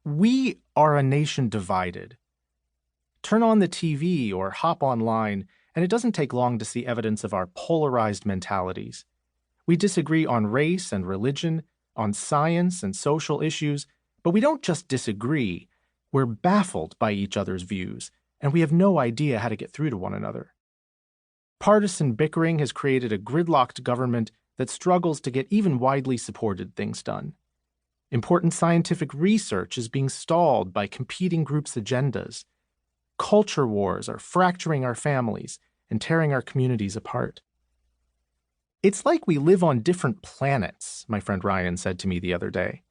We are a nation divided. Turn on the TV or hop online, and it doesn't take long to see evidence of our polarized mentalities. We disagree on race and religion, on science and social issues, but we don't just disagree. We're baffled by each other's views, and we have no idea how to get through to one another. Partisan bickering has created a gridlocked government that struggles to get even widely supported things done. Important scientific research is being stalled by competing groups' agendas. Culture wars are fracturing our families and tearing our communities apart. It's like we live on different planets, my friend Ryan said to me the other day.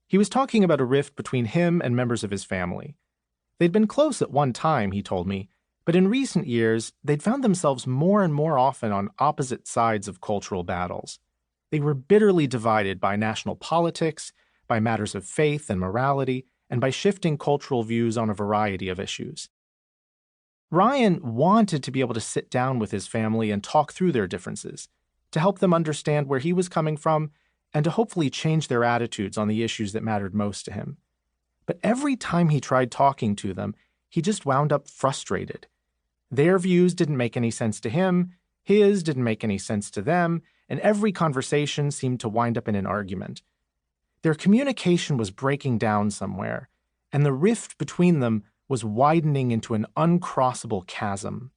He was talking about a rift between him and members of his family. They'd been close at one time, he told me, but in recent years, they'd found themselves more and more often on opposite sides of cultural battles. They were bitterly divided by national politics, by matters of faith and morality, and by shifting cultural views on a variety of issues. Ryan wanted to be able to sit down with his family and talk through their differences, to help them understand where he was coming from, and to hopefully change their attitudes on the issues that mattered most to him. But every time he tried talking to them, he just wound up frustrated. Their views didn't make any sense to him, his didn't make any sense to them, and every conversation seemed to wind up in an argument. Their communication was breaking down somewhere, and the rift between them was widening into an uncrossable chasm.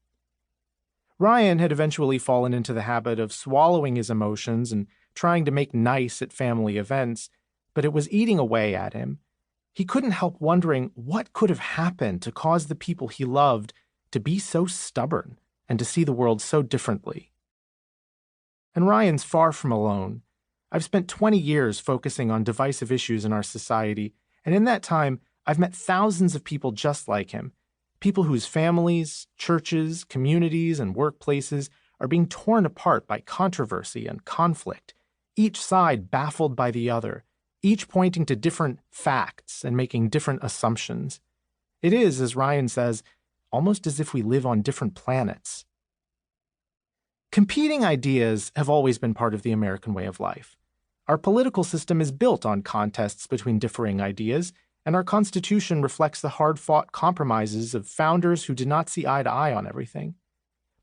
Ryan had eventually fallen into the habit of swallowing his emotions and trying to make nice at family events, but it was eating away at him. He couldn't help wondering what could have happened to cause the people he loved to be so stubborn and to see the world so differently. And Ryan's far from alone. I've spent 20 years focusing on divisive issues in our society, and in that time, I've met thousands of people just like him, people whose families, churches, communities, and workplaces are being torn apart by controversy and conflict, each side baffled by the other, each pointing to different facts and making different assumptions. It is, as Ryan says, almost as if we live on different planets. Competing ideas have always been part of the American way of life. Our political system is built on contests between differing ideas, and our Constitution reflects the hard-fought compromises of founders who did not see eye to eye on everything.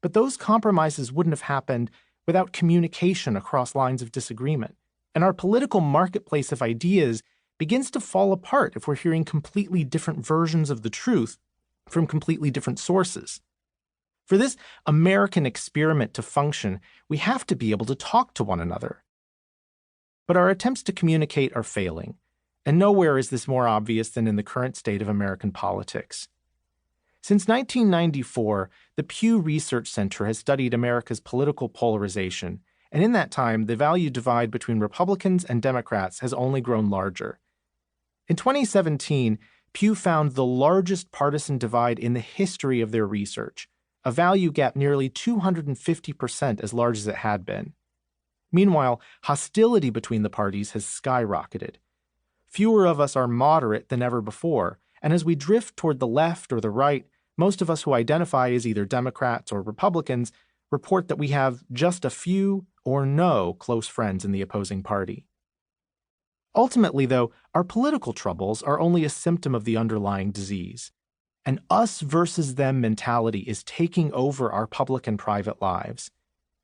But those compromises wouldn't have happened without communication across lines of disagreement, and our political marketplace of ideas begins to fall apart if we're hearing completely different versions of the truth from completely different sources. For this American experiment to function, we have to be able to talk to one another. But our attempts to communicate are failing, and nowhere is this more obvious than in the current state of American politics. Since 1994, the Pew Research Center has studied America's political polarization, and in that time, the value divide between Republicans and Democrats has only grown larger. In 2017, Pew found the largest partisan divide in the history of their research, a value gap nearly 250% as large as it had been. Meanwhile, hostility between the parties has skyrocketed. Fewer of us are moderate than ever before, and as we drift toward the left or the right, most of us who identify as either Democrats or Republicans report that we have just a few or no close friends in the opposing party. Ultimately, though, our political troubles are only a symptom of the underlying disease. An us versus them mentality is taking over our public and private lives.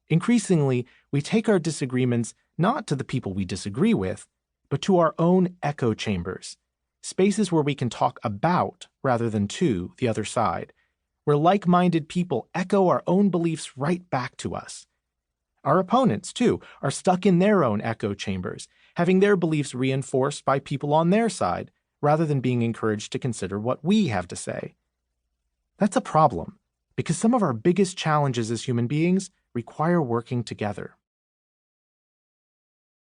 Increasingly, we take our disagreements not to the people we disagree with, but to our own echo chambers, spaces where we can talk about rather than to the other side, where like-minded people echo our own beliefs right back to us. Our opponents, too, are stuck in their own echo chambers, having their beliefs reinforced by people on their side, rather than being encouraged to consider what we have to say. That's a problem, because some of our biggest challenges as human beings require working together.